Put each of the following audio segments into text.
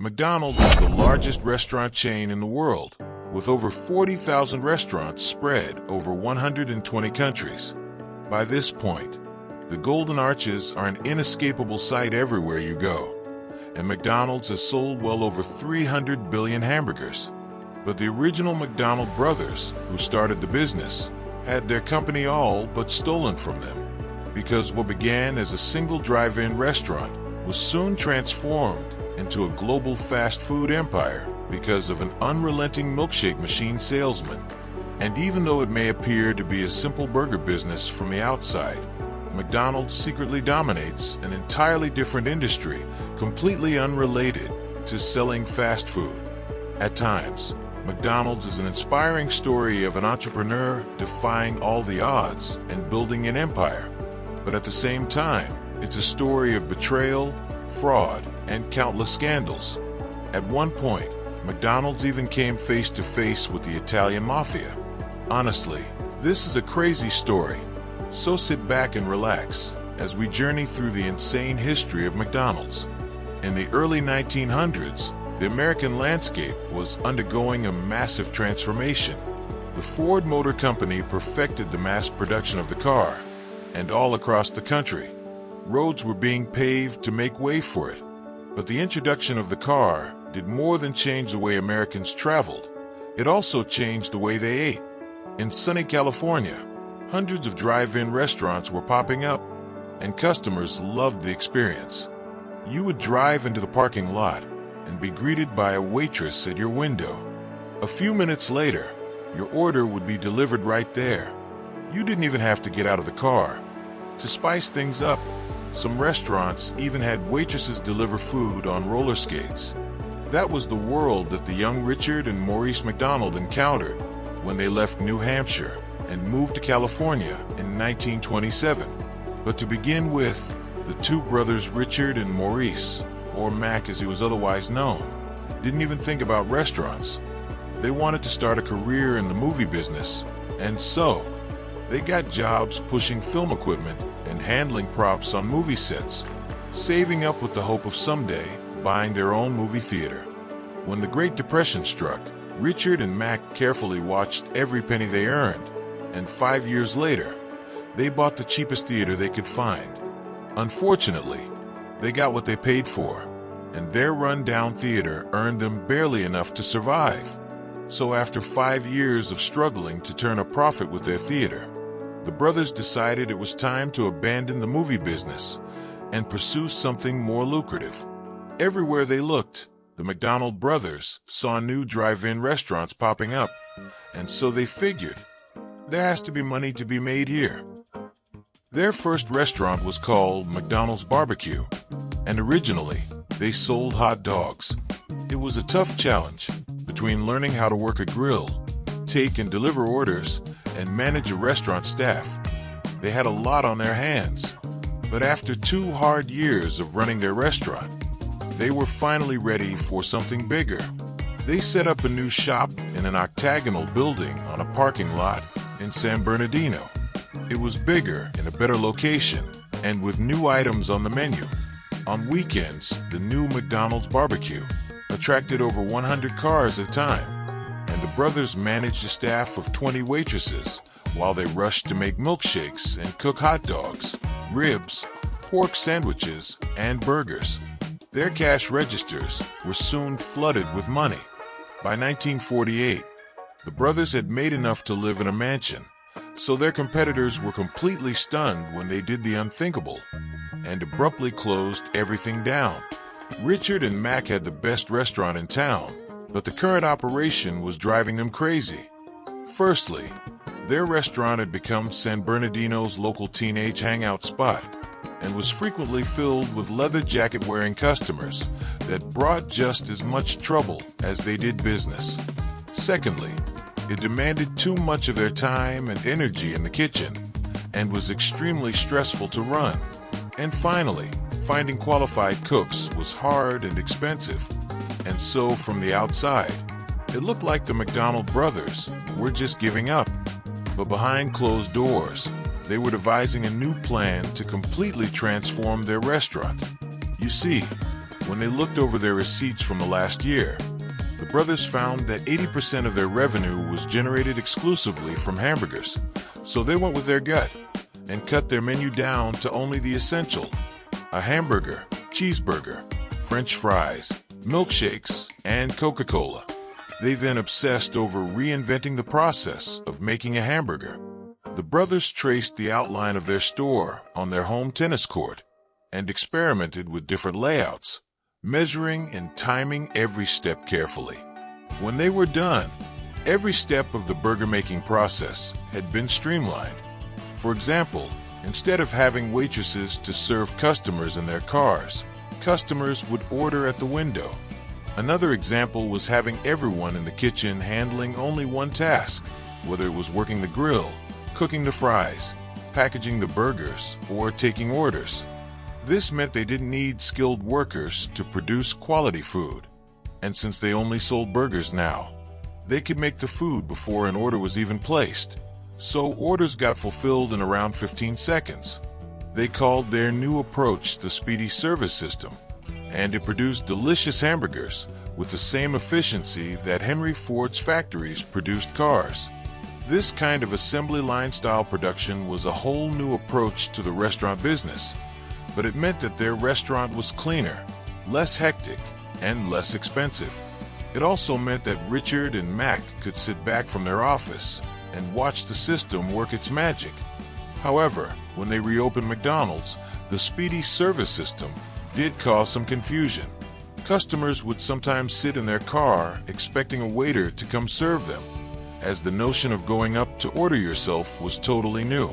McDonald's is the largest restaurant chain in the world, with over 40,000 restaurants spread over 120 countries. By this point, the Golden Arches are an inescapable sight everywhere you go, and McDonald's has sold well over 300 billion hamburgers. But the original McDonald brothers, who started the business, had their company all but stolen from them, because what began as a single drive-in restaurant was soon transformed into a global fast food empire because of an unrelenting milkshake machine salesman. And even though it may appear to be a simple burger business from the outside, McDonald's secretly dominates an entirely different industry, completely unrelated to selling fast food. At times, McDonald's is an inspiring story of an entrepreneur defying all the odds and building an empire. But at the same time, it's a story of betrayal, fraud, and countless scandals. At one point, McDonald's even came face to face with the Italian mafia. Honestly, this is a crazy story. So sit back and relax as we journey through the insane history of McDonald's. In the early 1900s, the American landscape was undergoing a massive transformation. The Ford Motor Company perfected the mass production of the car, and all across the country, roads were being paved to make way for it. But the introduction of the car did more than change the way Americans traveled. It also changed the way they ate. In sunny California, hundreds of drive-in restaurants were popping up, and customers loved the experience. You would drive into the parking lot and be greeted by a waitress at your window. A few minutes later, your order would be delivered right there. You didn't even have to get out of the car. To spice things up, some restaurants even had waitresses deliver food on roller skates. That was the world that the young Richard and Maurice McDonald encountered when they left New Hampshire and moved to California in 1927. But to begin with, the two brothers Richard and Maurice, or Mac as he was otherwise known, didn't even think about restaurants. They wanted to start a career in the movie business, and so they got jobs pushing film equipment and handling props on movie sets, saving up with the hope of someday buying their own movie theater. When the Great Depression struck, Richard and Mac carefully watched every penny they earned, and 5 years later, they bought the cheapest theater they could find. Unfortunately, they got what they paid for, and their run-down theater earned them barely enough to survive. So after 5 years of struggling to turn a profit with their theater, the brothers decided it was time to abandon the movie business and pursue something more lucrative. Everywhere they looked, the McDonald brothers saw new drive-in restaurants popping up, and so they figured, there has to be money to be made here. Their first restaurant was called McDonald's Barbecue, and originally, they sold hot dogs. It was a tough challenge between learning how to work a grill, take and deliver orders, and manage a restaurant staff. They had a lot on their hands, but after 2 hard years of running their restaurant, they were finally ready for something bigger. They set up a new shop in an octagonal building on a parking lot in San Bernardino. It was bigger in a better location and with new items on the menu. On weekends, the new McDonald's Barbecue attracted over 100 cars at a time, and the brothers managed a staff of 20 waitresses while they rushed to make milkshakes and cook hot dogs, ribs, pork sandwiches, and burgers. Their cash registers were soon flooded with money. By 1948, the brothers had made enough to live in a mansion, so their competitors were completely stunned when they did the unthinkable and abruptly closed everything down. Richard and Mac had the best restaurant in town, but the current operation was driving them crazy. Firstly, their restaurant had become San Bernardino's local teenage hangout spot and was frequently filled with leather jacket-wearing customers that brought just as much trouble as they did business. Secondly, it demanded too much of their time and energy in the kitchen and was extremely stressful to run. And finally, finding qualified cooks was hard and expensive. And so from the outside, it looked like the McDonald brothers were just giving up. But behind closed doors, They were devising a new plan to completely transform their restaurant. You see, when they looked over their receipts from the last year, the brothers found that 80% of their revenue was generated exclusively from hamburgers. So they went with their gut and cut their menu down to only the essential: a hamburger, cheeseburger, French fries, milkshakes, and Coca-Cola. They then obsessed over reinventing the process of making a hamburger. The brothers traced the outline of their store on their home tennis court and experimented with different layouts, measuring and timing every step carefully. When they were done, every step of the burger-making process had been streamlined. For example, instead of having waitresses to serve customers in their cars, customers would order at the window. Another example was having everyone in the kitchen handling only one task, whether it was working the grill, cooking the fries, packaging the burgers, or taking orders. This meant they didn't need skilled workers to produce quality food. And since they only sold burgers now, they could make the food before an order was even placed. So orders got fulfilled in around 15 seconds. They called their new approach the speedy service system, and it produced delicious hamburgers with the same efficiency that Henry Ford's factories produced cars. This kind of assembly line style production was a whole new approach to the restaurant business, but it meant that their restaurant was cleaner, less hectic, and less expensive. It also meant that Richard and Mac could sit back from their office and watch the system work its magic. However, when they reopened McDonald's, the speedy service system did cause some confusion. Customers would sometimes sit in their car expecting a waiter to come serve them, as the notion of going up to order yourself was totally new.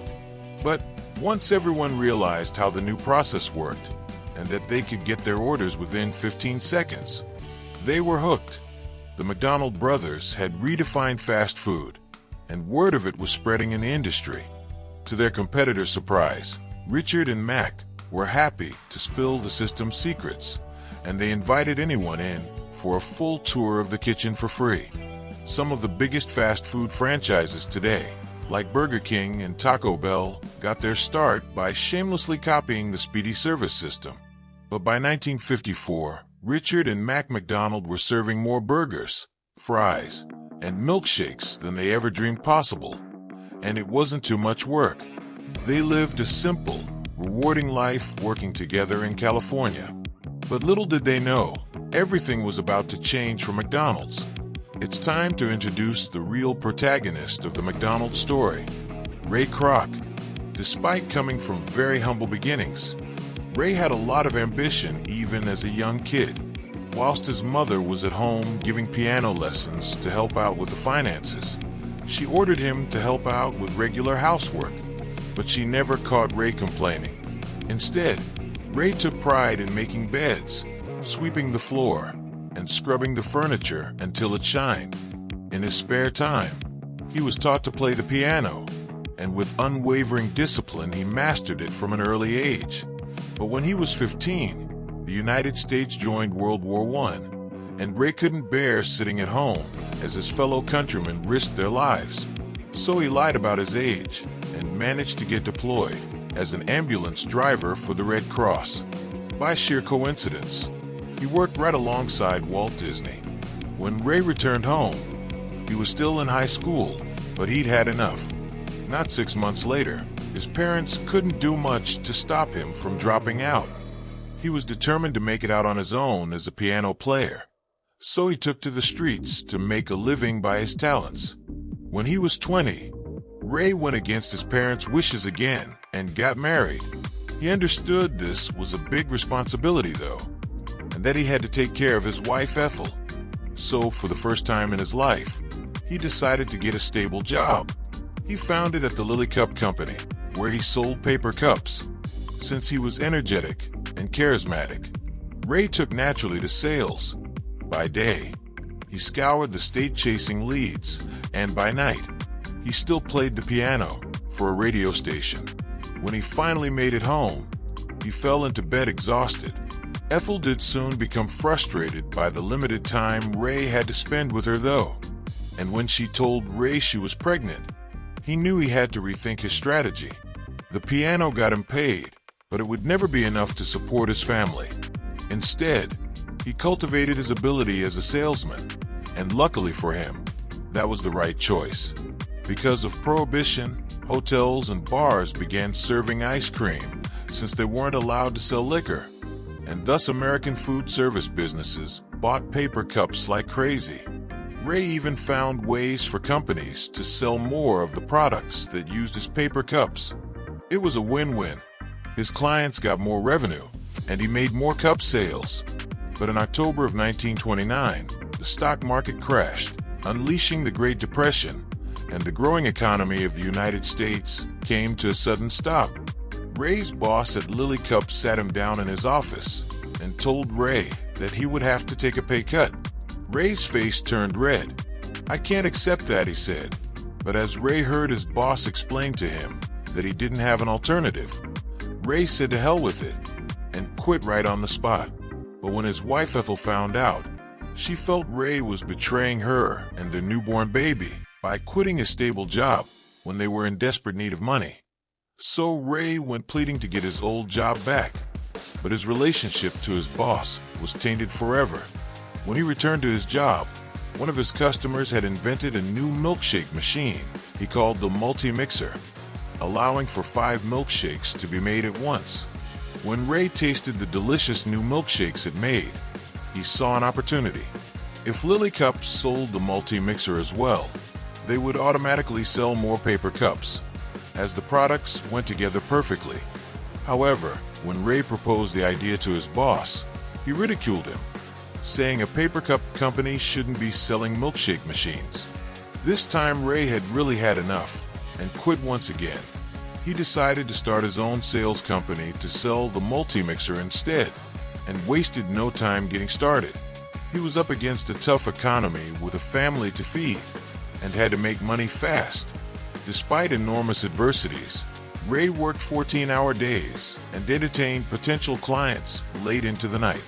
But once everyone realized how the new process worked and that they could get their orders within 15 seconds, they were hooked. The McDonald brothers had redefined fast food, and word of it was spreading in the industry. To their competitors' surprise, Richard and Mac were happy to spill the system's secrets, and they invited anyone in for a full tour of the kitchen for free. Some of the biggest fast food franchises today, like Burger King and Taco Bell, got their start by shamelessly copying the speedy service system. But by 1954, Richard and Mac McDonald were serving more burgers, fries, and milkshakes than they ever dreamed possible. And it wasn't too much work. They lived a simple, rewarding life working together in California. But little did they know, everything was about to change for McDonald's. It's time to introduce the real protagonist of the McDonald's story, Ray Kroc. Despite coming from very humble beginnings, Ray had a lot of ambition even as a young kid. Whilst his mother was at home giving piano lessons to help out with the finances, she ordered him to help out with regular housework, but she never caught Ray complaining. Instead, Ray took pride in making beds, sweeping the floor, and scrubbing the furniture until it shined. In his spare time, he was taught to play the piano, and with unwavering discipline he mastered it from an early age. But when he was 15, the United States joined World War I, and Ray couldn't bear sitting at home as his fellow countrymen risked their lives. So he lied about his age and managed to get deployed as an ambulance driver for the Red Cross. By sheer coincidence, he worked right alongside Walt Disney. When Ray returned home, he was still in high school, but he'd had enough. Not 6 months later, his parents couldn't do much to stop him from dropping out. He was determined to make it out on his own as a piano player, so he took to the streets to make a living by his talents. When he was 20, Ray went against his parents' wishes again and got married. He understood this was a big responsibility, though, and that he had to take care of his wife Ethel. So, for the first time in his life, he decided to get a stable job. He founded at the Lily Cup Company, where he sold paper cups. Since he was energetic and charismatic, Ray took naturally to sales. By day, he scoured the state chasing leads, and by night, he still played the piano for a radio station. When he finally made it home, he fell into bed exhausted. Ethel did soon become frustrated by the limited time Ray had to spend with her, though. And when she told Ray she was pregnant, he knew he had to rethink his strategy. The piano got him paid, but it would never be enough to support his family. Instead, he cultivated his ability as a salesman, and luckily for him, that was the right choice. Because of Prohibition, hotels and bars began serving ice cream since they weren't allowed to sell liquor, and thus American food service businesses bought paper cups like crazy. Ray even found ways for companies to sell more of the products that used his paper cups. It was a win-win. His clients got more revenue, and he made more cup sales. But in October of 1929, the stock market crashed, unleashing the Great Depression, and the growing economy of the United States came to a sudden stop. Ray's boss at Lilly Cup sat him down in his office and told Ray that he would have to take a pay cut. Ray's face turned red. "I can't accept that," he said. But as Ray heard his boss explain to him that he didn't have an alternative, Ray said to hell with it and quit right on the spot. But when his wife Ethel found out, she felt Ray was betraying her and their newborn baby by quitting his stable job when they were in desperate need of money. So Ray went pleading to get his old job back, but his relationship to his boss was tainted forever. When he returned to his job, one of his customers had invented a new milkshake machine he called the multi-mixer, allowing for 5 milkshakes to be made at once. When Ray tasted the delicious new milkshakes it made, he saw an opportunity. If Lilly Cups sold the multi-mixer as well, they would automatically sell more paper cups, as the products went together perfectly. However, when Ray proposed the idea to his boss, he ridiculed him, saying a paper cup company shouldn't be selling milkshake machines. This time Ray had really had enough and quit once again. He decided to start his own sales company to sell the multi-mixer instead, and wasted no time getting started. He was up against a tough economy with a family to feed, and had to make money fast. Despite enormous adversities, Ray worked 14-hour days and entertained potential clients late into the night.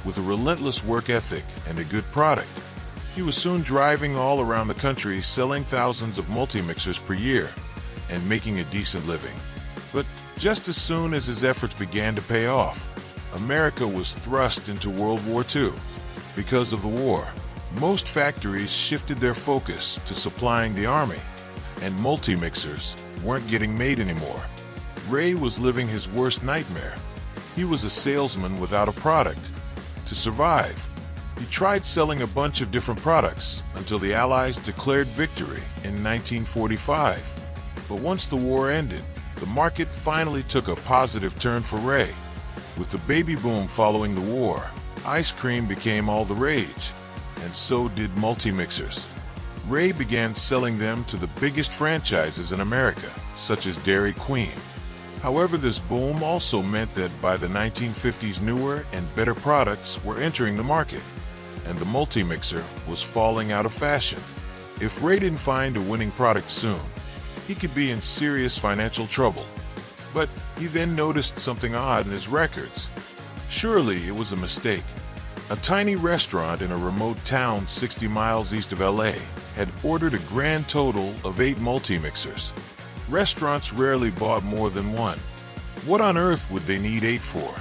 With a relentless work ethic and a good product, he was soon driving all around the country selling thousands of multi-mixers per year and making a decent living. But just as soon as his efforts began to pay off, America was thrust into World War II. Because of the war, most factories shifted their focus to supplying the army, and multi-mixers weren't getting made anymore. Ray was living his worst nightmare. He was a salesman without a product. To survive, he tried selling a bunch of different products until the Allies declared victory in 1945. But once the war ended, the market finally took a positive turn for Ray. With the baby boom following the war, ice cream became all the rage, and so did multi-mixers. Ray began selling them to the biggest franchises in America, such as Dairy Queen. However, this boom also meant that by the 1950s newer and better products were entering the market, and the multi-mixer was falling out of fashion. If Ray didn't find a winning product soon, he could be in serious financial trouble. But he then noticed something odd in his records. Surely it was a mistake. A tiny restaurant in a remote town 60 miles east of LA had ordered a grand total of 8 multi-mixers. Restaurants rarely bought more than one. What on earth would they need 8 for?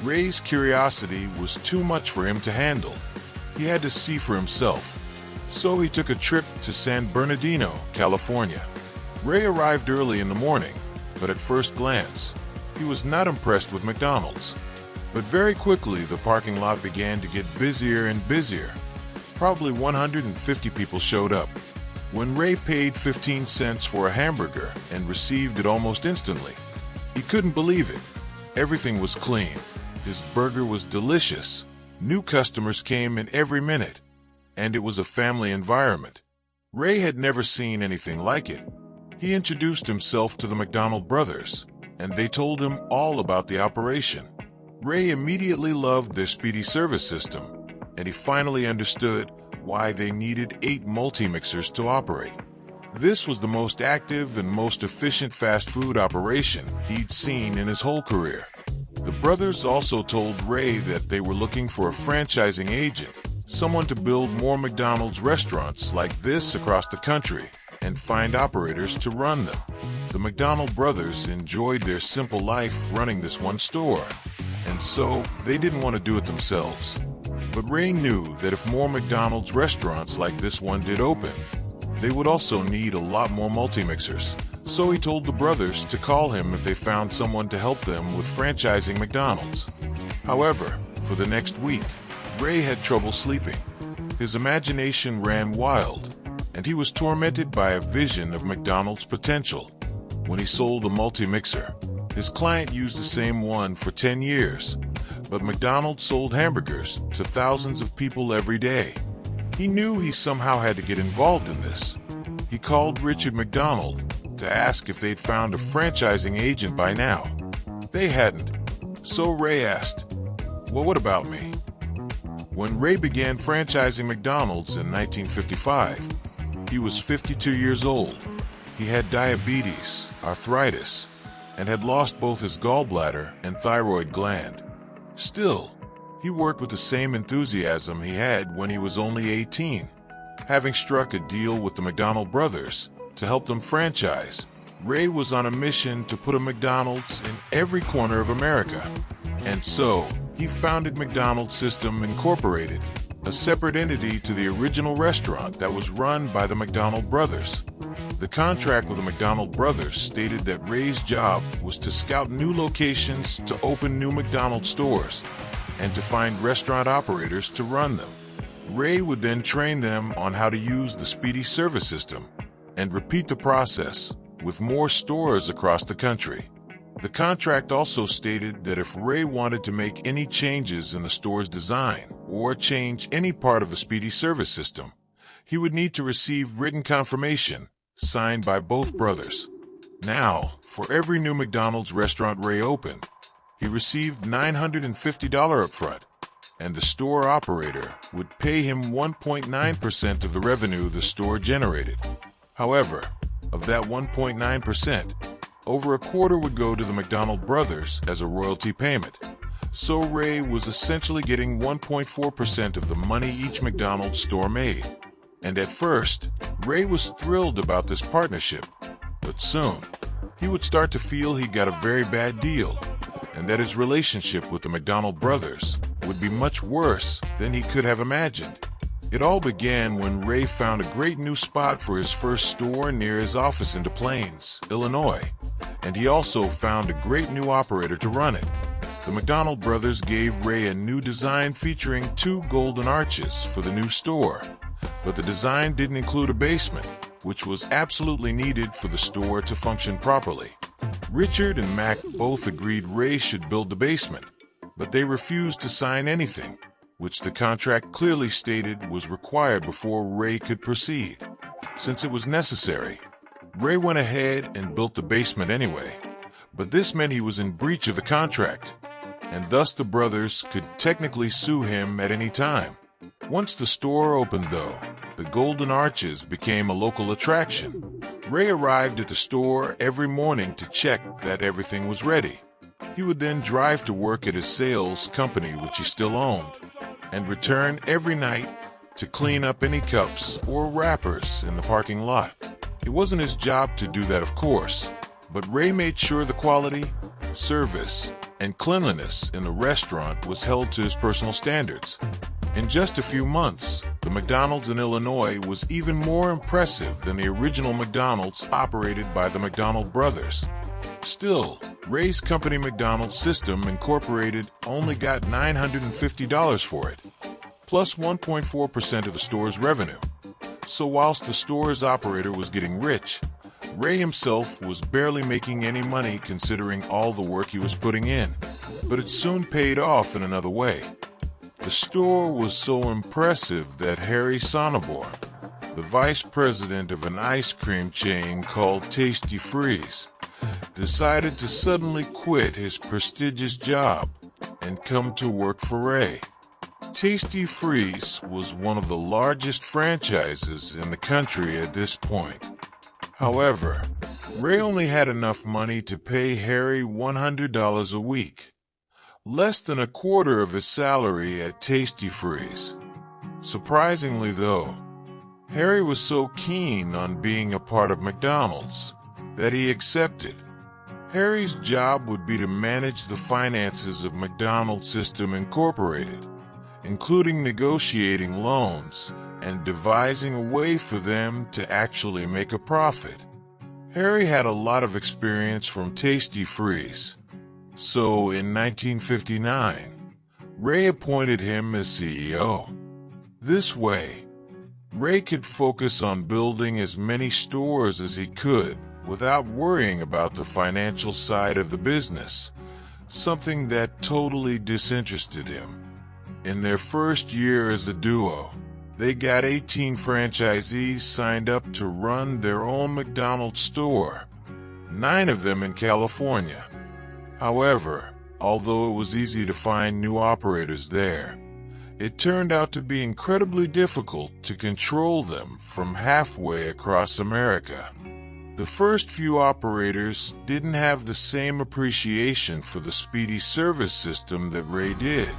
Ray's curiosity was too much for him to handle. He had to see for himself. So he took a trip to San Bernardino, California. Ray arrived early in the morning, but at first glance, he was not impressed with McDonald's. But very quickly, the parking lot began to get busier and busier. Probably 150 people showed up. When Ray paid 15 cents for a hamburger and received it almost instantly, he couldn't believe it. Everything was clean. His burger was delicious. New customers came in every minute, and it was a family environment. Ray had never seen anything like it. He introduced himself to the McDonald brothers, and they told him all about the operation. Ray immediately loved their speedy service system, and he finally understood why they needed 8 multi-mixers to operate. This was the most active and most efficient fast food operation he'd seen in his whole career. The brothers also told Ray that they were looking for a franchising agent, someone to build more McDonald's restaurants like this across the country and find operators to run them. The The McDonald brothers enjoyed their simple life running this one store, and so they didn't want to do it themselves. But Ray knew that if more McDonald's restaurants like this one did open, they would also need a lot more multi-mixers. So he told the brothers to call him if they found someone to help them with franchising McDonald's. However, for the next week, Ray had trouble sleeping. His imagination ran wild, and he was tormented by a vision of McDonald's potential. When he sold a multi-mixer, his client used the same one for 10 years, but McDonald's sold hamburgers to thousands of people every day. He knew he somehow had to get involved in this. He called Richard McDonald to ask if they'd found a franchising agent by now. They hadn't. So Ray asked, "Well, what about me?" When Ray began franchising McDonald's in 1955, he was 52 years old. He had diabetes, arthritis, and had lost both his gallbladder and thyroid gland. Still, he worked with the same enthusiasm he had when he was only 18. Having struck a deal with the McDonald brothers to help them franchise, Ray was on a mission to put a McDonald's in every corner of America. And so, he founded McDonald's System Incorporated, a separate entity to the original restaurant that was run by the McDonald brothers. The contract with the McDonald brothers stated that Ray's job was to scout new locations to open new McDonald's stores and to find restaurant operators to run them. Ray would then train them on how to use the speedy service system and repeat the process with more stores across the country. The contract also stated that if Ray wanted to make any changes in the store's design or change any part of the speedy service system, he would need to receive written confirmation signed by both brothers. Now, for every new McDonald's restaurant Ray opened, he received $950 upfront, and the store operator would pay him 1.9% of the revenue the store generated. However, of that 1.9%, over a quarter would go to the McDonald brothers as a royalty payment. So Ray was essentially getting 1.4% of the money each McDonald's store made. And at first, Ray was thrilled about this partnership. But soon, he would start to feel he got a very bad deal, and that his relationship with the McDonald brothers would be much worse than he could have imagined. It all began when Ray found a great new spot for his first store near his office in Des Plaines, Illinois, and he also found a great new operator to run it. The McDonald brothers gave Ray a new design featuring 2 golden arches for the new store, but the design didn't include a basement, which was absolutely needed for the store to function properly. Richard and Mac both agreed Ray should build the basement, but they refused to sign anything, which the contract clearly stated was required before Ray could proceed. Since it was necessary, Ray went ahead and built the basement anyway, but this meant he was in breach of the contract, and thus the brothers could technically sue him at any time. Once the store opened, though, the Golden Arches became a local attraction. Ray arrived at the store every morning to check that everything was ready. He would then drive to work at his sales company, which he still owned, and return every night to clean up any cups or wrappers in the parking lot. It wasn't his job to do that, of course, but Ray made sure the quality, service, and cleanliness in the restaurant was held to his personal standards. In just a few months, the McDonald's in Illinois was even more impressive than the original McDonald's operated by the McDonald brothers. Still, Ray's company McDonald's System Incorporated only got $950 for it, plus 1.4% of the store's revenue. So whilst the store's operator was getting rich, Ray himself was barely making any money considering all the work he was putting in. But it soon paid off in another way. The store was so impressive that Harry Sonneborn, the vice president of an ice cream chain called Tasty Freeze, decided to suddenly quit his prestigious job and come to work for Ray. Tasty Freeze was one of the largest franchises in the country at this point. However, Ray only had enough money to pay Harry $100 a week, less than a quarter of his salary at Tasty Freeze. Surprisingly, though, Harry was so keen on being a part of McDonald's, that he accepted. Harry's job would be to manage the finances of McDonald's System Incorporated, including negotiating loans and devising a way for them to actually make a profit. Harry had a lot of experience from Tasty Freeze, so in 1959, Ray appointed him as CEO. This way, Ray could focus on building as many stores as he could without worrying about the financial side of the business, something that totally disinterested him. In their first year as a duo, they got 18 franchisees signed up to run their own McDonald's store, 9 of them in California. However, although it was easy to find new operators there, it turned out to be incredibly difficult to control them from halfway across America. The first few operators didn't have the same appreciation for the speedy service system that Ray did,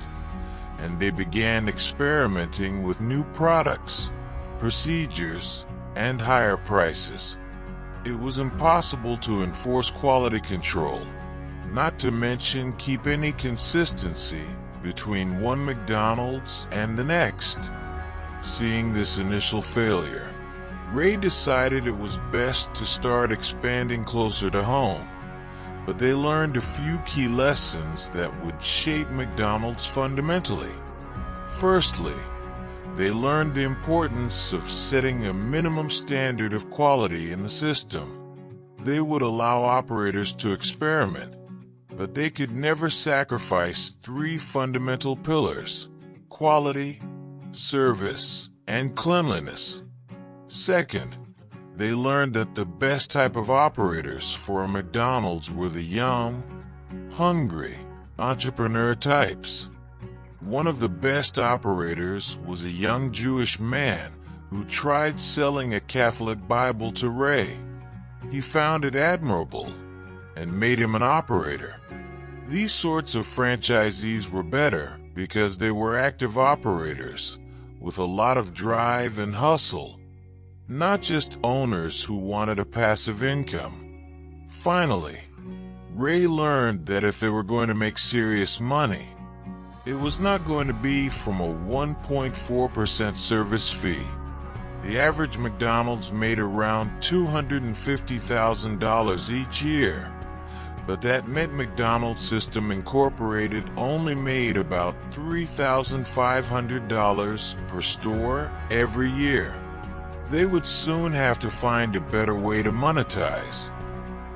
and they began experimenting with new products, procedures, and higher prices. It was impossible to enforce quality control, not to mention keep any consistency between one McDonald's and the next. Seeing this initial failure, Ray decided it was best to start expanding closer to home, but they learned a few key lessons that would shape McDonald's fundamentally. Firstly, they learned the importance of setting a minimum standard of quality in the system. They would allow operators to experiment, but they could never sacrifice 3 fundamental pillars: quality, service, and cleanliness. Second, they learned that the best type of operators for a McDonald's were the young, hungry, entrepreneur types. One of the best operators was a young Jewish man who tried selling a Catholic Bible to Ray. He found it admirable and made him an operator. These sorts of franchisees were better because they were active operators with a lot of drive and hustle, not just owners who wanted a passive income. Finally, Ray learned that if they were going to make serious money, it was not going to be from a 1.4% service fee. The average McDonald's made around $250,000 each year, but that meant McDonald's System Incorporated only made about $3,500 per store every year. They would soon have to find a better way to monetize.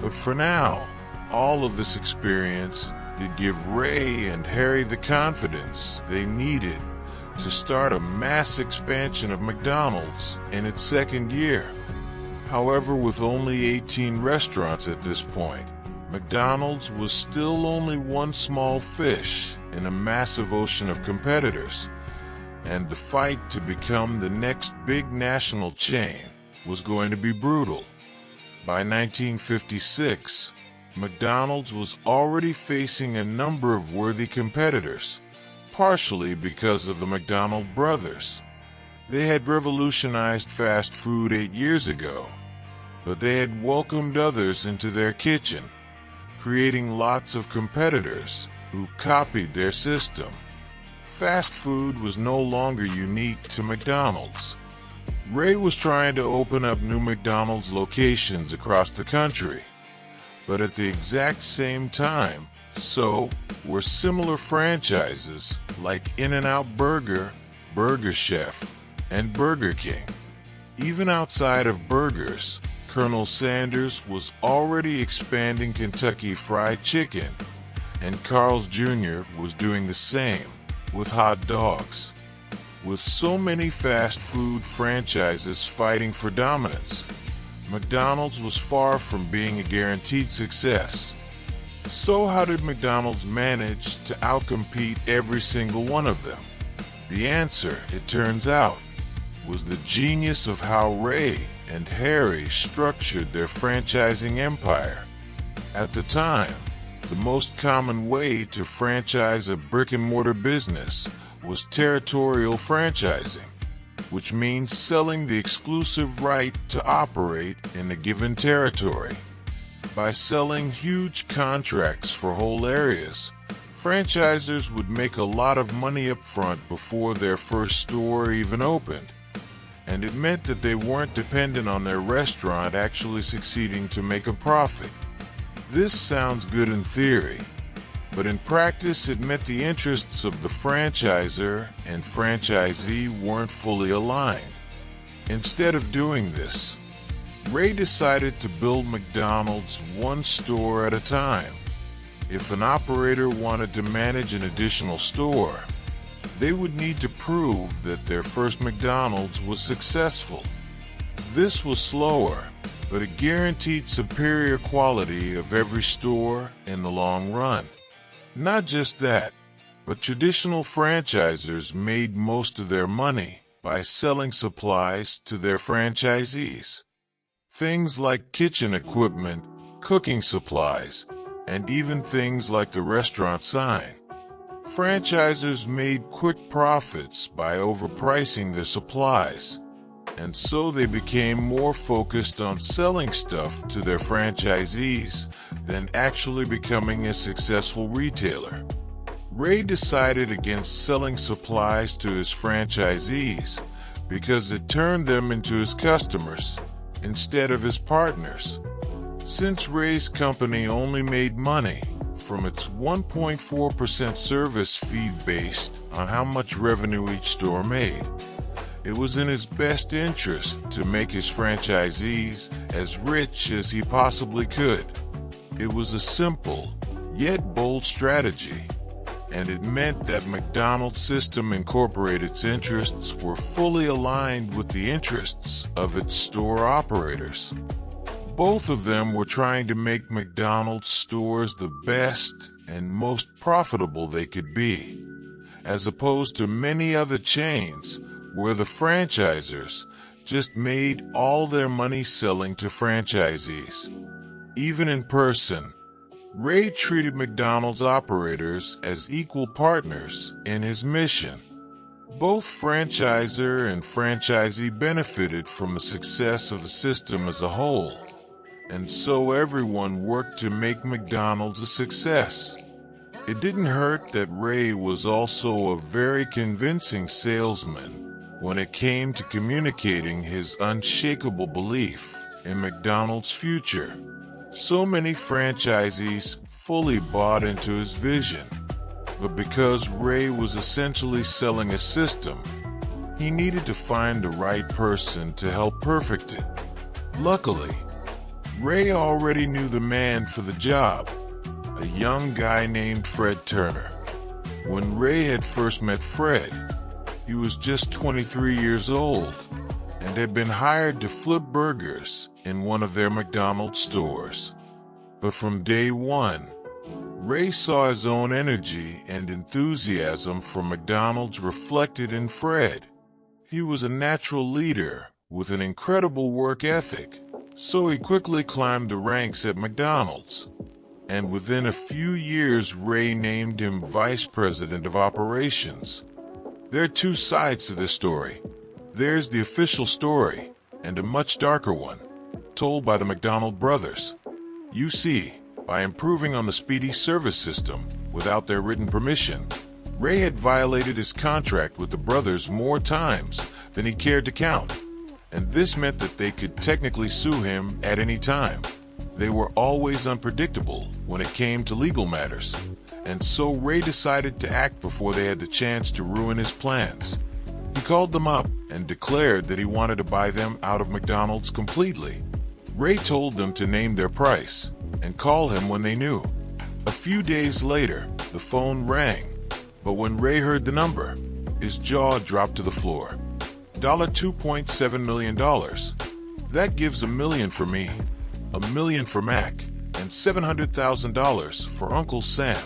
But for now, all of this experience did give Ray and Harry the confidence they needed to start a mass expansion of McDonald's in its second year. However, with only 18 restaurants at this point, McDonald's was still only one small fish in a massive ocean of competitors, and the fight to become the next big national chain was going to be brutal. By 1956, McDonald's was already facing a number of worthy competitors, partially because of the McDonald brothers. They had revolutionized fast food 8 years ago, but they had welcomed others into their kitchen, creating lots of competitors who copied their system. Fast food was no longer unique to McDonald's. Ray was trying to open up new McDonald's locations across the country, but at the exact same time, so were similar franchises like In-N-Out Burger, Burger Chef, and Burger King. Even outside of burgers, Colonel Sanders was already expanding Kentucky Fried Chicken, and Carl's Jr. was doing the same with hot dogs. With so many fast food franchises fighting for dominance, McDonald's was far from being a guaranteed success. So how did McDonald's manage to outcompete every single one of them? The answer, it turns out, was the genius of how Ray and Harry structured their franchising empire. At the time, the most common way to franchise a brick-and-mortar business was territorial franchising, which means selling the exclusive right to operate in a given territory. By selling huge contracts for whole areas, franchisors would make a lot of money up front before their first store even opened. And it meant that they weren't dependent on their restaurant actually succeeding to make a profit. This sounds good in theory, but in practice it meant the interests of the franchisor and franchisee weren't fully aligned. Instead of doing this, Ray decided to build McDonald's one store at a time. If an operator wanted to manage an additional store, they would need to prove that their first McDonald's was successful. This was slower, but it guaranteed superior quality of every store in the long run. Not just that, but traditional franchisors made most of their money by selling supplies to their franchisees. Things like kitchen equipment, cooking supplies, and even things like the restaurant sign. Franchisors made quick profits by overpricing their supplies, and so they became more focused on selling stuff to their franchisees than actually becoming a successful retailer. Ray decided against selling supplies to his franchisees because it turned them into his customers instead of his partners. Since Ray's company only made money from its 1.4% service fee based on how much revenue each store made, it was in his best interest to make his franchisees as rich as he possibly could. It was a simple, yet bold strategy, and it meant that McDonald's System Incorporated's interests were fully aligned with the interests of its store operators. Both of them were trying to make McDonald's stores the best and most profitable they could be, as opposed to many other chains where the franchisors just made all their money selling to franchisees. Even in person, Ray treated McDonald's operators as equal partners in his mission. Both franchisor and franchisee benefited from the success of the system as a whole, and so everyone worked to make McDonald's a success. It didn't hurt that Ray was also a very convincing salesman when it came to communicating his unshakable belief in McDonald's future. So many franchisees fully bought into his vision, but because Ray was essentially selling a system, he needed to find the right person to help perfect it. Luckily, Ray already knew the man for the job, a young guy named Fred Turner. When Ray had first met Fred, he was just 23 years old and had been hired to flip burgers in one of their McDonald's stores. But from day one, Ray saw his own energy and enthusiasm for McDonald's reflected in Fred. He was a natural leader with an incredible work ethic, so he quickly climbed the ranks at McDonald's. And within a few years, Ray named him Vice President of Operations. There are two sides to this story. There's the official story, and a much darker one, told by the McDonald brothers. You see, by improving on the speedy service system without their written permission, Ray had violated his contract with the brothers more times than he cared to count, and this meant that they could technically sue him at any time. They were always unpredictable when it came to legal matters, and so Ray decided to act before they had the chance to ruin his plans. He called them up and declared that he wanted to buy them out of McDonald's completely. Ray told them to name their price and call him when they knew. A few days later, the phone rang, but when Ray heard the number, his jaw dropped to the floor. $2.7 million. That gives $1 million for me, $1 million for Mac, and $700,000 for Uncle Sam.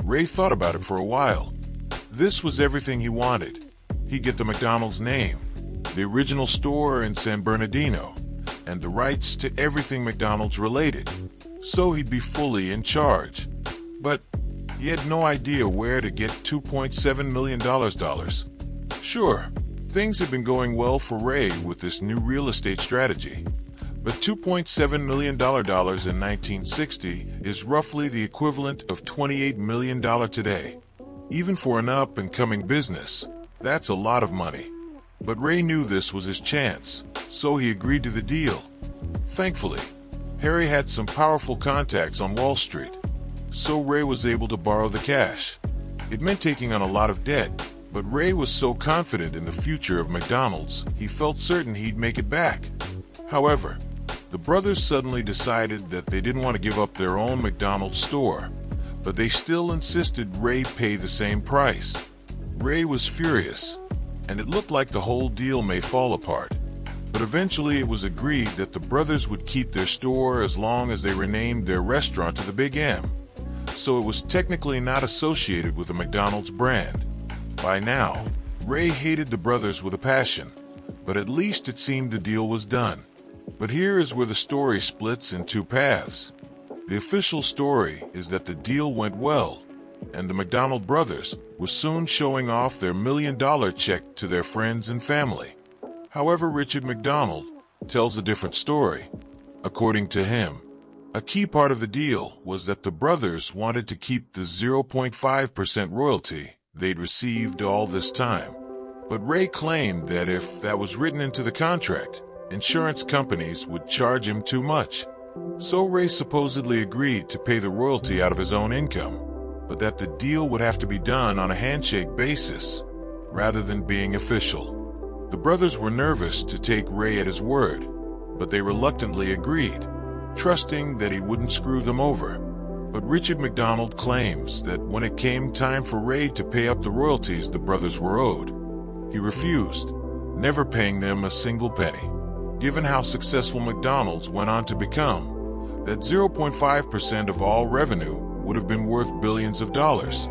Ray thought about it for a while. This was everything he wanted. He'd get the McDonald's name, the original store in San Bernardino, and the rights to everything McDonald's related, so he'd be fully in charge. But he had no idea where to get $2.7 million. Sure, things had been going well for Ray with this new real estate strategy, But $2.7 million in 1960 is roughly the equivalent of $28 million today. Even for an up-and-coming business, that's a lot of money. But Ray knew this was his chance, so he agreed to the deal. Thankfully, Harry had some powerful contacts on Wall Street, so Ray was able to borrow the cash. It meant taking on a lot of debt, but Ray was so confident in the future of McDonald's, he felt certain he'd make it back. However, the brothers suddenly decided that they didn't want to give up their own McDonald's store, but they still insisted Ray pay the same price. Ray was furious, and it looked like the whole deal may fall apart. But eventually it was agreed that the brothers would keep their store as long as they renamed their restaurant to the Big M. So it was technically not associated with the McDonald's brand. By now, Ray hated the brothers with a passion, but at least it seemed the deal was done. But here is where the story splits in two paths. The official story is that the deal went well, and the McDonald brothers were soon showing off their $1 million check to their friends and family. However, Richard McDonald tells a different story. According to him, a key part of the deal was that the brothers wanted to keep the 0.5% royalty they'd received all this time. But Ray claimed that if that was written into the contract, insurance companies would charge him too much. So Ray supposedly agreed to pay the royalty out of his own income, but that the deal would have to be done on a handshake basis, rather than being official. The brothers were nervous to take Ray at his word, but they reluctantly agreed, trusting that he wouldn't screw them over. But Richard McDonald claims that when it came time for Ray to pay up the royalties the brothers were owed, he refused, never paying them a single penny. Given how successful McDonald's went on to become, that 0.5% of all revenue would have been worth billions of dollars.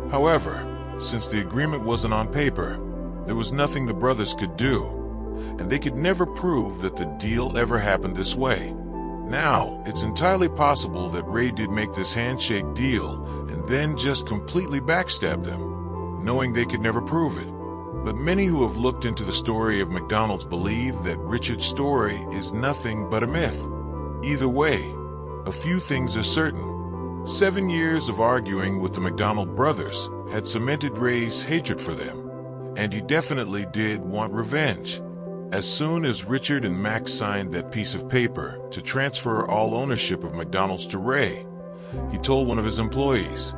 However, since the agreement wasn't on paper, there was nothing the brothers could do, and they could never prove that the deal ever happened this way. Now, it's entirely possible that Ray did make this handshake deal and then just completely backstabbed them, knowing they could never prove it. But many who have looked into the story of McDonald's believe that Richard's story is nothing but a myth. Either way, a few things are certain. 7 years of arguing with the McDonald brothers had cemented Ray's hatred for them, and he definitely did want revenge. As soon as Richard and Max signed that piece of paper to transfer all ownership of McDonald's to Ray, he told one of his employees,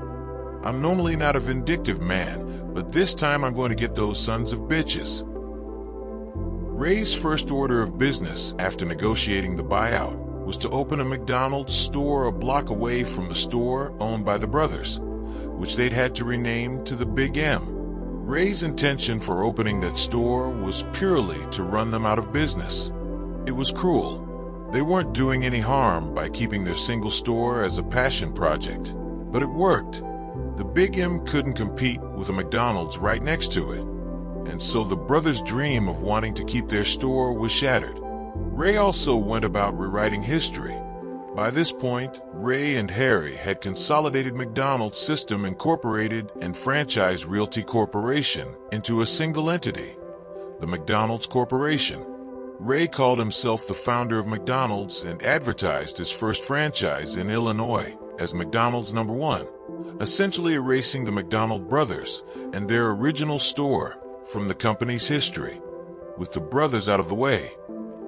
"I'm normally not a vindictive man, but this time I'm going to get those sons of bitches." Ray's first order of business after negotiating the buyout was to open a McDonald's store a block away from the store owned by the brothers, which they'd had to rename to the Big M. Ray's intention for opening that store was purely to run them out of business. It was cruel. They weren't doing any harm by keeping their single store as a passion project, but it worked. The Big M couldn't compete with a McDonald's right next to it, and so the brothers' dream of wanting to keep their store was shattered. Ray also went about rewriting history. By this point, Ray and Harry had consolidated McDonald's System Incorporated and Franchise Realty Corporation into a single entity, the McDonald's Corporation. Ray called himself the founder of McDonald's and advertised his first franchise in Illinois as McDonald's No. 1, essentially erasing the McDonald brothers and their original store from the company's history. With the brothers out of the way,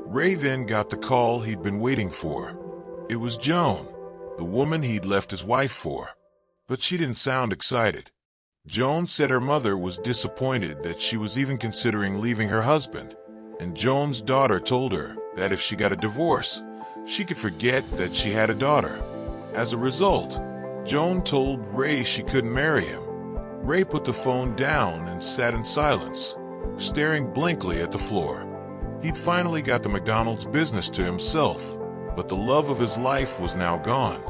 Ray then got the call he'd been waiting for. It was Joan, the woman he'd left his wife for. But she didn't sound excited. Joan said her mother was disappointed that she was even considering leaving her husband, and Joan's daughter told her that if she got a divorce, she could forget that she had a daughter. As a result, Joan told Ray she couldn't marry him. Ray put the phone down and sat in silence, staring blankly at the floor. He'd finally got the McDonald's business to himself, but the love of his life was now gone.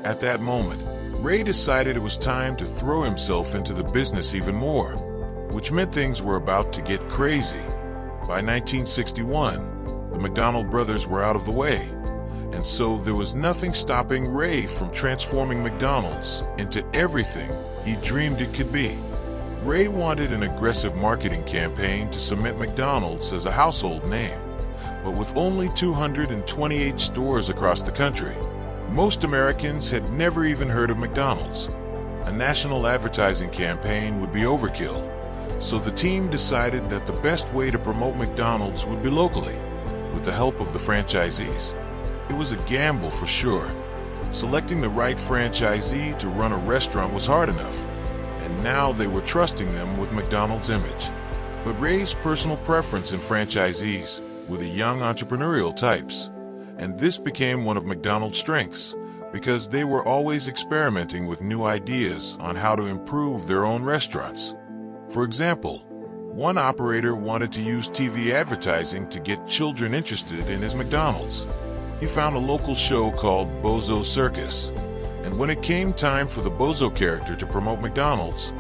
At that moment, Ray decided it was time to throw himself into the business even more, which meant things were about to get crazy. By 1961, the McDonald brothers were out of the way, and so there was nothing stopping Ray from transforming McDonald's into everything he dreamed it could be. Ray wanted an aggressive marketing campaign to cement McDonald's as a household name, but with only 228 stores across the country, most Americans had never even heard of McDonald's. A national advertising campaign would be overkill, so the team decided that the best way to promote McDonald's would be locally, with the help of the franchisees. It was a gamble for sure. Selecting the right franchisee to run a restaurant was hard enough, and now they were trusting them with McDonald's image. But Ray's personal preference in franchisees were the young entrepreneurial types, and this became one of McDonald's strengths because they were always experimenting with new ideas on how to improve their own restaurants. For example, one operator wanted to use TV advertising to get children interested in his McDonald's. He found a local show called Bozo Circus, and when it came time for the Bozo character to promote McDonald's,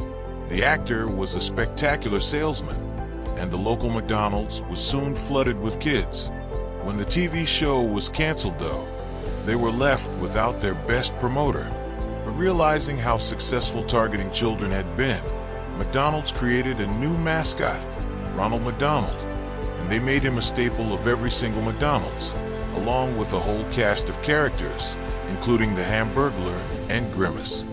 the actor was a spectacular salesman, and the local McDonald's was soon flooded with kids. When the TV show was canceled, though, they were left without their best promoter. But realizing how successful targeting children had been, McDonald's created a new mascot, Ronald McDonald, and they made him a staple of every single McDonald's, along with a whole cast of characters, including the Hamburglar and Grimace.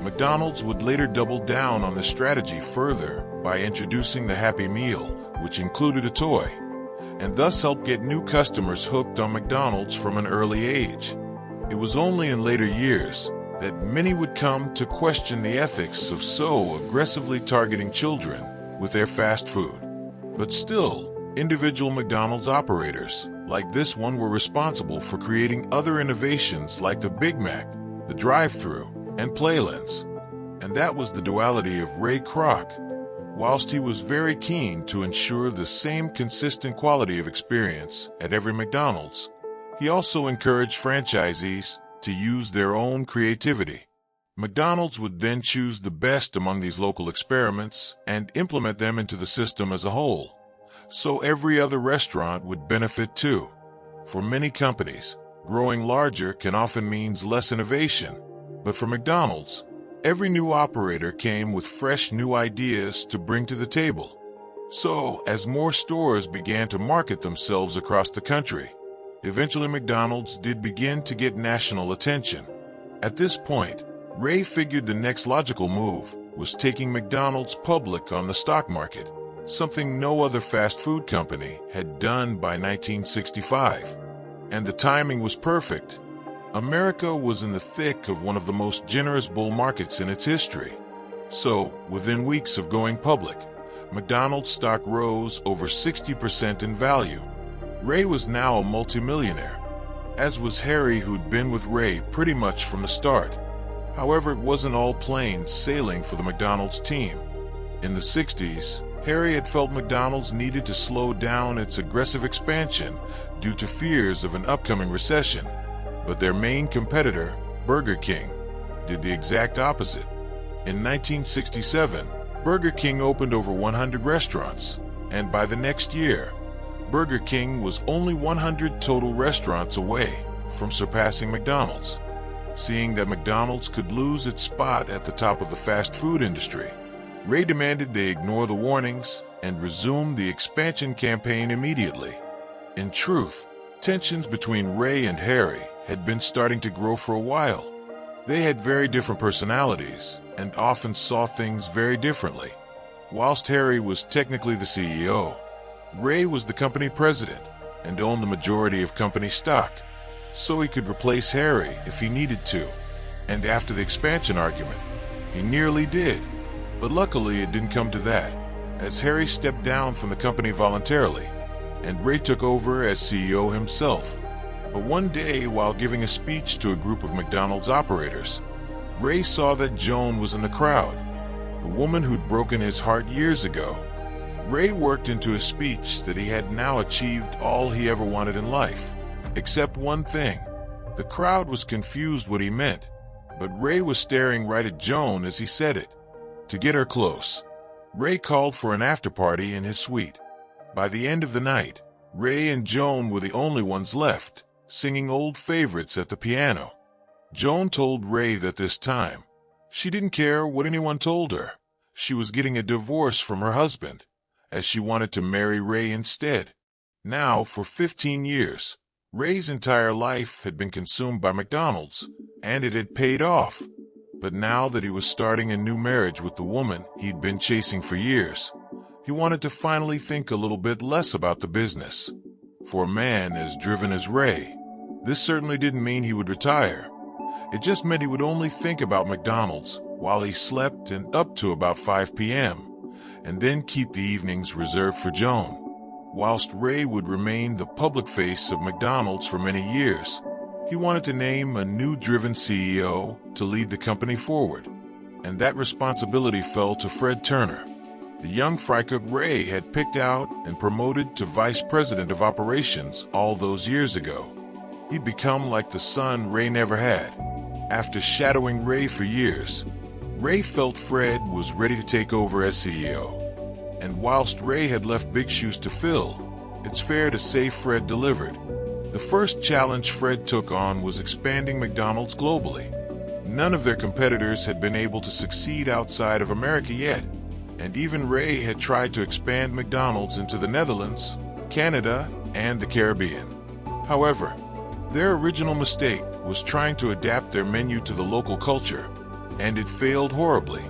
McDonald's would later double down on this strategy further by introducing the Happy Meal, which included a toy, and thus helped get new customers hooked on McDonald's from an early age. It was only in later years that many would come to question the ethics of so aggressively targeting children with their fast food. But still, individual McDonald's operators, like this one, were responsible for creating other innovations like the Big Mac, the drive-thru, and Playlens. And that was the duality of Ray Kroc. Whilst he was very keen to ensure the same consistent quality of experience at every McDonald's, he also encouraged franchisees to use their own creativity. McDonald's would then choose the best among these local experiments and implement them into the system as a whole, so every other restaurant would benefit too. For many companies, growing larger can often mean less innovation, but for McDonald's, every new operator came with fresh new ideas to bring to the table. So, as more stores began to market themselves across the country, eventually McDonald's did begin to get national attention. At this point, Ray figured the next logical move was taking McDonald's public on the stock market, something no other fast food company had done by 1965. And the timing was perfect. America was in the thick of one of the most generous bull markets in its history. So, within weeks of going public, McDonald's stock rose over 60% in value. Ray was now a multimillionaire, as was Harry, who'd been with Ray pretty much from the start. However, it wasn't all plain sailing for the McDonald's team. In the 60s, Harry had felt McDonald's needed to slow down its aggressive expansion due to fears of an upcoming recession. But their main competitor, Burger King, did the exact opposite. In 1967, Burger King opened over 100 restaurants, and by the next year, Burger King was only 100 total restaurants away from surpassing McDonald's. Seeing that McDonald's could lose its spot at the top of the fast food industry, Ray demanded they ignore the warnings and resume the expansion campaign immediately. In truth, tensions between Ray and Harry had been starting to grow for a while. They had very different personalities and often saw things very differently. Whilst Harry was technically the CEO, Ray was the company president and owned the majority of company stock, so he could replace Harry if he needed to. And after the expansion argument, he nearly did. But luckily it didn't come to that, as Harry stepped down from the company voluntarily, and Ray took over as CEO himself. But one day, while giving a speech to a group of McDonald's operators, Ray saw that Joan was in the crowd, the woman who'd broken his heart years ago. Ray worked into his speech that he had now achieved all he ever wanted in life, except one thing. The crowd was confused what he meant, but Ray was staring right at Joan as he said it. To get her close, Ray called for an after-party in his suite. By the end of the night, Ray and Joan were the only ones left, singing old favorites at the piano. Joan told Ray that this time, she didn't care what anyone told her. She was getting a divorce from her husband, as she wanted to marry Ray instead. Now, for 15 years, Ray's entire life had been consumed by McDonald's, and it had paid off. But now that he was starting a new marriage with the woman he'd been chasing for years, he wanted to finally think a little bit less about the business. For a man as driven as Ray, this certainly didn't mean he would retire. It just meant he would only think about McDonald's while he slept and up to about 5 p.m., and then keep the evenings reserved for Joan. Whilst Ray would remain the public face of McDonald's for many years, he wanted to name a new driven CEO to lead the company forward, and that responsibility fell to Fred Turner, the young fry cook Ray had picked out and promoted to vice president of operations all those years ago. He'd become like the son Ray never had. After shadowing Ray for years, Ray felt Fred was ready to take over as CEO. And whilst Ray had left big shoes to fill, it's fair to say Fred delivered. The first challenge Fred took on was expanding McDonald's globally. None of their competitors had been able to succeed outside of America yet, and even Ray had tried to expand McDonald's into the Netherlands, Canada, and the Caribbean. However, their original mistake was trying to adapt their menu to the local culture, and it failed horribly.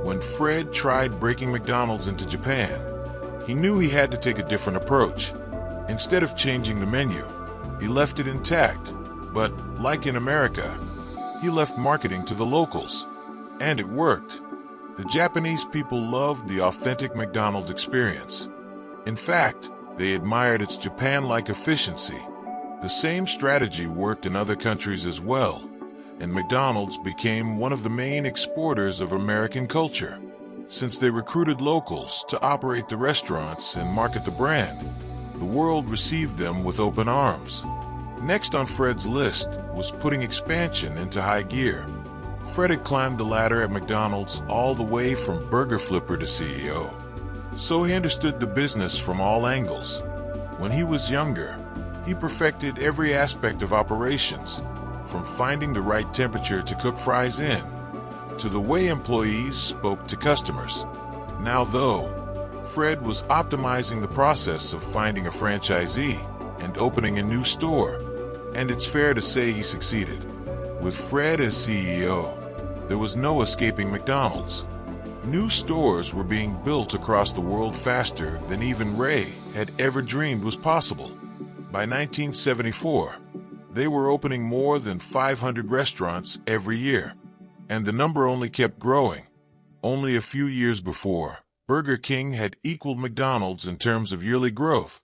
When Fred tried breaking McDonald's into Japan, he knew he had to take a different approach. Instead of changing the menu, he left it intact, but like in America, he left marketing to the locals, and it worked. The Japanese people loved the authentic McDonald's experience. In fact, they admired its Japan-like efficiency. The same strategy worked in other countries as well, and McDonald's became one of the main exporters of American culture. Since they recruited locals to operate the restaurants and market the brand, the world received them with open arms. Next on Fred's list was putting expansion into high gear. Fred had climbed the ladder at McDonald's all the way from burger flipper to CEO, so he understood the business from all angles. When he was younger, he perfected every aspect of operations, from finding the right temperature to cook fries in, to the way employees spoke to customers. Now though, Fred was optimizing the process of finding a franchisee and opening a new store, and it's fair to say he succeeded. With Fred as CEO, there was no escaping McDonald's. New stores were being built across the world faster than even Ray had ever dreamed was possible. By 1974, they were opening more than 500 restaurants every year, and the number only kept growing. Only a few years before, Burger King had equaled McDonald's in terms of yearly growth,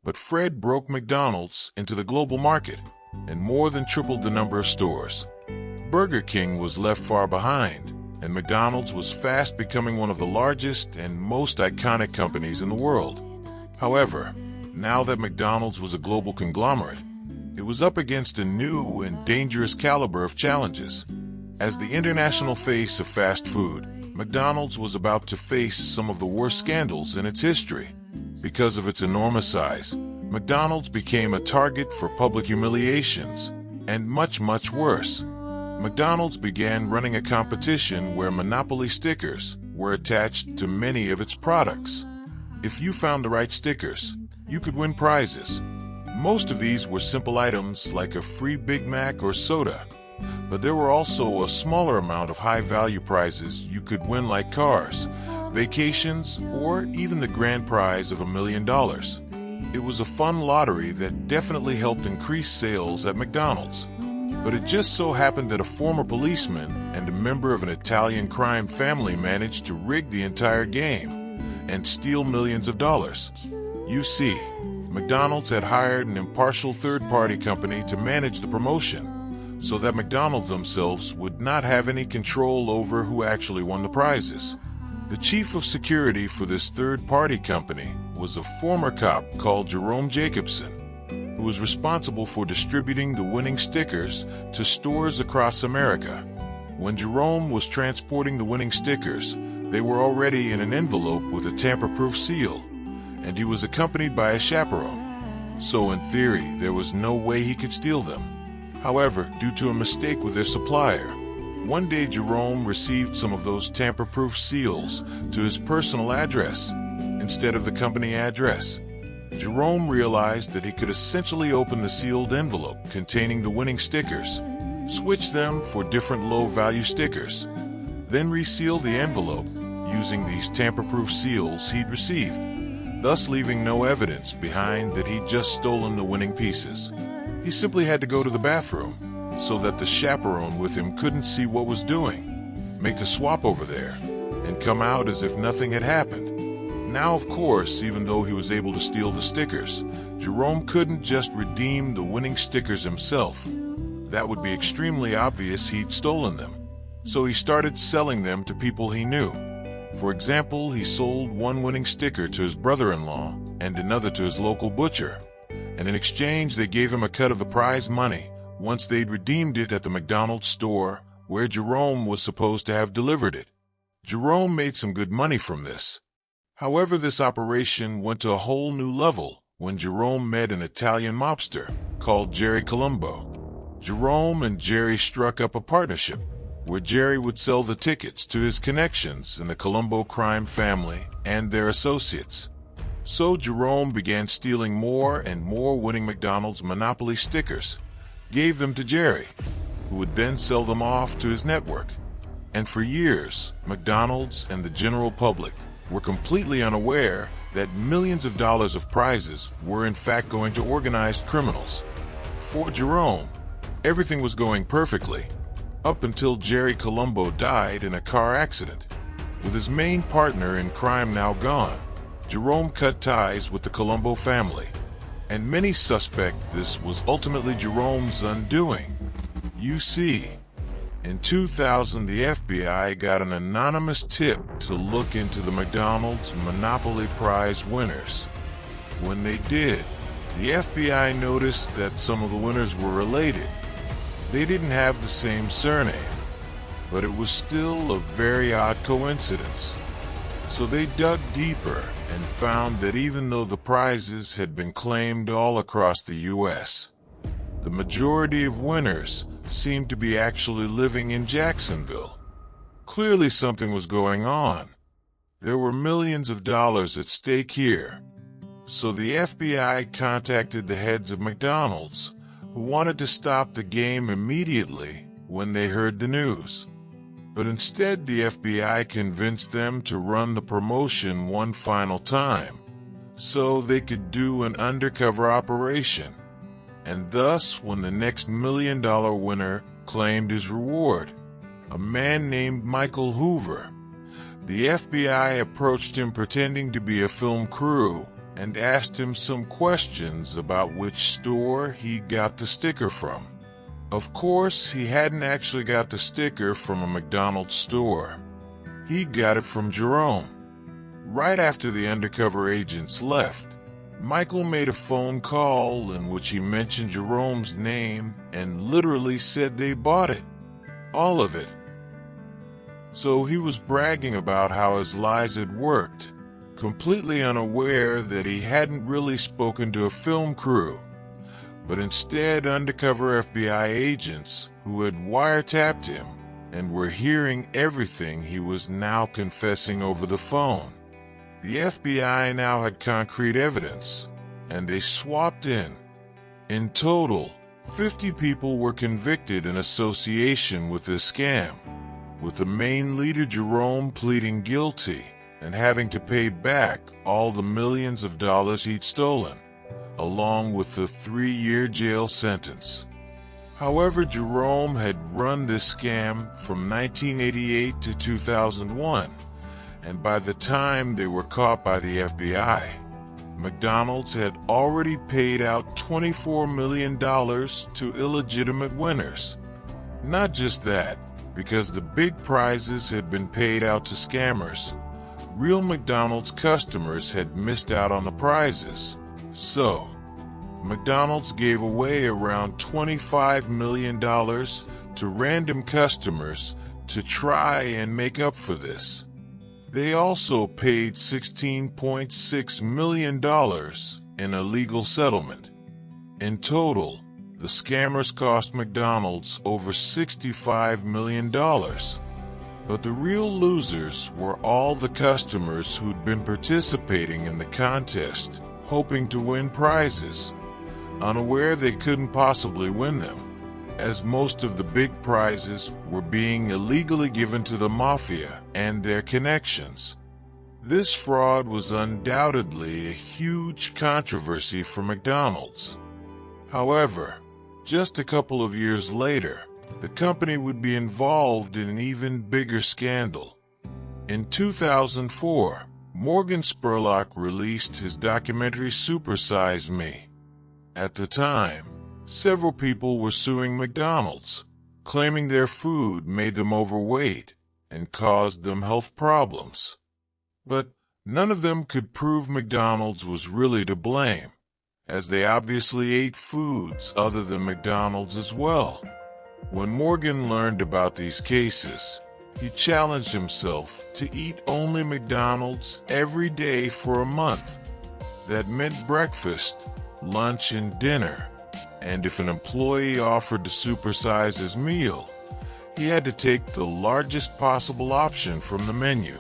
but Fred broke McDonald's into the global market and more than tripled the number of stores. Burger King was left far behind, and McDonald's was fast becoming one of the largest and most iconic companies in the world. However, now that McDonald's was a global conglomerate, it was up against a new and dangerous caliber of challenges. As the international face of fast food, McDonald's was about to face some of the worst scandals in its history. Because of its enormous size, McDonald's became a target for public humiliations, and much worse. McDonald's began running a competition where monopoly stickers were attached to many of its products. If you found the right stickers, you could win prizes. Most of these were simple items like a free Big Mac or soda, but there were also a smaller amount of high-value prizes you could win, like cars, vacations, or even the grand prize of $1 million. It was a fun lottery that definitely helped increase sales at McDonald's. But it just so happened that a former policeman and a member of an Italian crime family managed to rig the entire game and steal millions of dollars. You see, McDonald's had hired an impartial third-party company to manage the promotion, so that McDonald's themselves would not have any control over who actually won the prizes. The chief of security for this third-party company was a former cop called Jerome Jacobson, who was responsible for distributing the winning stickers to stores across America. When Jerome was transporting the winning stickers, they were already in an envelope with a tamper-proof seal, and he was accompanied by a chaperone. So in theory, there was no way he could steal them. However, due to a mistake with their supplier, one day Jerome received some of those tamper-proof seals to his personal address instead of the company address. Jerome realized that he could essentially open the sealed envelope containing the winning stickers, switch them for different low-value stickers, then reseal the envelope using these tamper-proof seals he'd received, thus leaving no evidence behind that he'd just stolen the winning pieces. He simply had to go to the bathroom so that the chaperone with him couldn't see what was doing, make the swap over there, and come out as if nothing had happened. Now, of course, even though he was able to steal the stickers, Jerome couldn't just redeem the winning stickers himself. That would be extremely obvious he'd stolen them. So he started selling them to people he knew. For example, he sold one winning sticker to his brother-in-law and another to his local butcher. And in exchange, they gave him a cut of the prize money once they'd redeemed it at the McDonald's store where Jerome was supposed to have delivered it. Jerome made some good money from this. However, this operation went to a whole new level when Jerome met an Italian mobster called Jerry Colombo. Jerome and Jerry struck up a partnership where Jerry would sell the tickets to his connections in the Colombo crime family and their associates. So Jerome began stealing more and more winning McDonald's Monopoly stickers, gave them to Jerry, who would then sell them off to his network. And for years, McDonald's and the general public were completely unaware that millions of dollars of prizes were in fact going to organized criminals. For Jerome, everything was going perfectly, up until Jerry Colombo died in a car accident. With his main partner in crime now gone, Jerome cut ties with the Colombo family, and many suspect this was ultimately Jerome's undoing. You see, in 2000, the FBI got an anonymous tip to look into the McDonald's Monopoly Prize winners. When they did, the FBI noticed that some of the winners were related. They didn't have the same surname, but it was still a very odd coincidence. So they dug deeper and found that even though the prizes had been claimed all across the U.S., the majority of winners seemed to be actually living in Jacksonville. Clearly something was going on. There were millions of dollars at stake here. So the FBI contacted the heads of McDonald's, who wanted to stop the game immediately when they heard the news. But instead, the FBI convinced them to run the promotion one final time, so they could do an undercover operation. And thus, when the next $1 million winner claimed his reward, a man named Michael Hoover, the FBI approached him pretending to be a film crew and asked him some questions about which store he got the sticker from. Of course, he hadn't actually got the sticker from a McDonald's store. He got it from Jerome. Right after the undercover agents left, Michael made a phone call in which he mentioned Jerome's name and literally said they bought it. All of it. So he was bragging about how his lies had worked, completely unaware that he hadn't really spoken to a film crew, but instead undercover FBI agents who had wiretapped him and were hearing everything he was now confessing over the phone. The FBI now had concrete evidence, and they swapped in. In total, 50 people were convicted in association with this scam, with the main leader Jerome pleading guilty and having to pay back all the millions of dollars he'd stolen, along with the 3-year jail sentence. However, Jerome had run this scam from 1988 to 2001, and by the time they were caught by the FBI, McDonald's had already paid out $24 million to illegitimate winners. Not just that, because the big prizes had been paid out to scammers, real McDonald's customers had missed out on the prizes. So, McDonald's gave away around $25 million to random customers to try and make up for this. They also paid $16.6 million in a legal settlement. In total, the scammers cost McDonald's over $65 million. But the real losers were all the customers who'd been participating in the contest hoping to win prizes, unaware they couldn't possibly win them, as most of the big prizes were being illegally given to the mafia and their connections. This fraud was undoubtedly a huge controversy for McDonald's. However, just a couple of years later, the company would be involved in an even bigger scandal. In 2004, Morgan Spurlock released his documentary Super Size Me. At the time, several people were suing McDonald's, claiming their food made them overweight and caused them health problems. But none of them could prove McDonald's was really to blame, as they obviously ate foods other than McDonald's as well. When Morgan learned about these cases, he challenged himself to eat only McDonald's every day for a month. That meant breakfast, lunch, and dinner. And if an employee offered to supersize his meal, he had to take the largest possible option from the menu.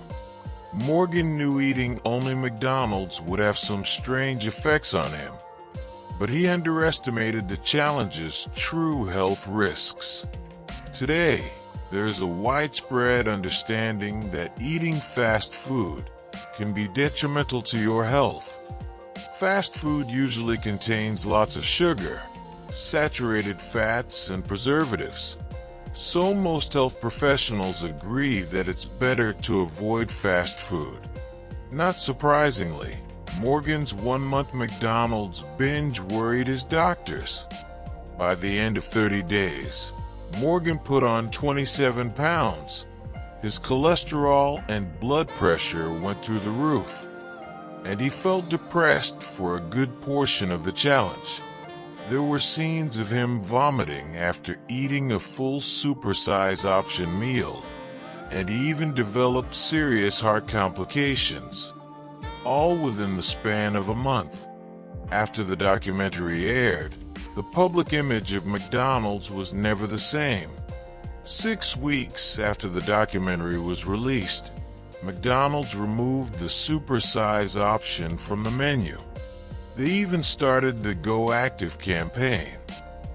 Morgan knew eating only McDonald's would have some strange effects on him, but he underestimated the challenge's true health risks. Today, there is a widespread understanding that eating fast food can be detrimental to your health. Fast food usually contains lots of sugar, saturated fats, and preservatives. So most health professionals agree that it's better to avoid fast food. Not surprisingly, Morgan's one-month McDonald's binge worried his doctors. By the end of 30 days, Morgan put on 27 pounds. His cholesterol and blood pressure went through the roof, and he felt depressed for a good portion of the challenge. There were scenes of him vomiting after eating a full supersize option meal, and he even developed serious heart complications, all within the span of a month. After the documentary aired, the public image of McDonald's was never the same. 6 weeks after the documentary was released, McDonald's removed the supersize option from the menu. They even started the Go Active campaign,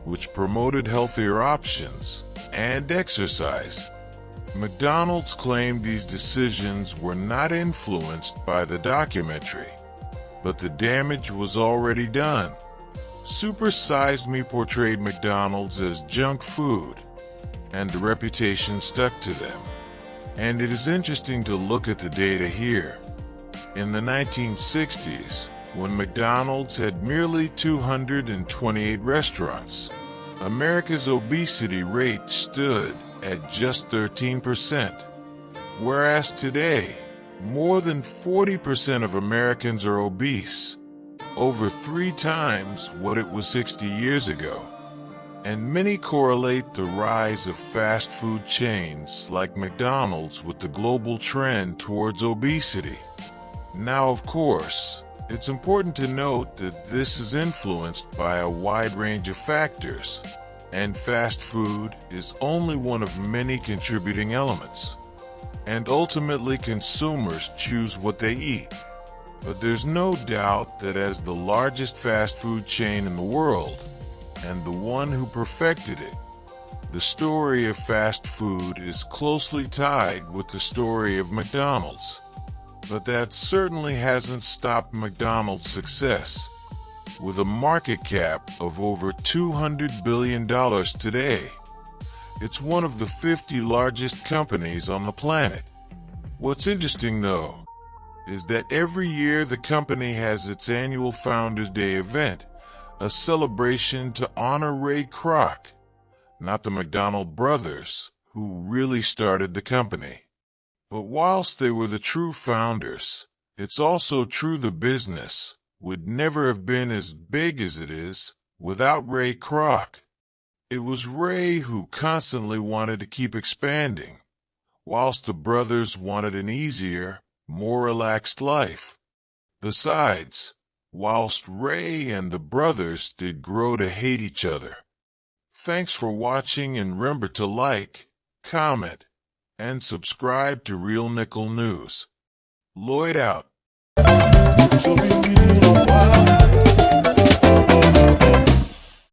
which promoted healthier options and exercise. McDonald's claimed these decisions were not influenced by the documentary, but the damage was already done. Super Size Me portrayed McDonald's as junk food, and the reputation stuck to them. And it is interesting to look at the data here. In the 1960s, when McDonald's had merely 228 restaurants, America's obesity rate stood at just 13%, whereas today, more than 40% of Americans are obese, over 3 times what it was 60 years ago. And many correlate the rise of fast food chains like McDonald's with the global trend towards obesity. Now, of course, it's important to note that this is influenced by a wide range of factors, and fast food is only one of many contributing elements. And ultimately, consumers choose what they eat. But there's no doubt that as the largest fast food chain in the world, and the one who perfected it, the story of fast food is closely tied with the story of McDonald's. But that certainly hasn't stopped McDonald's success. With a market cap of over $200 billion today, it's one of the 50 largest companies on the planet. What's interesting, though, is that every year the company has its annual Founders Day event, a celebration to honor Ray Kroc, not the McDonald brothers, who really started the company. But whilst they were the true founders, it's also true the business would never have been as big as it is without Ray Kroc. It was Ray who constantly wanted to keep expanding, whilst the brothers wanted an easier, more relaxed life. Besides, whilst Ray and the brothers did grow to hate each other. Thanks for watching, and remember to like, comment, and subscribe to Real Nickel News. Lloyd out. She'll be with you in a while.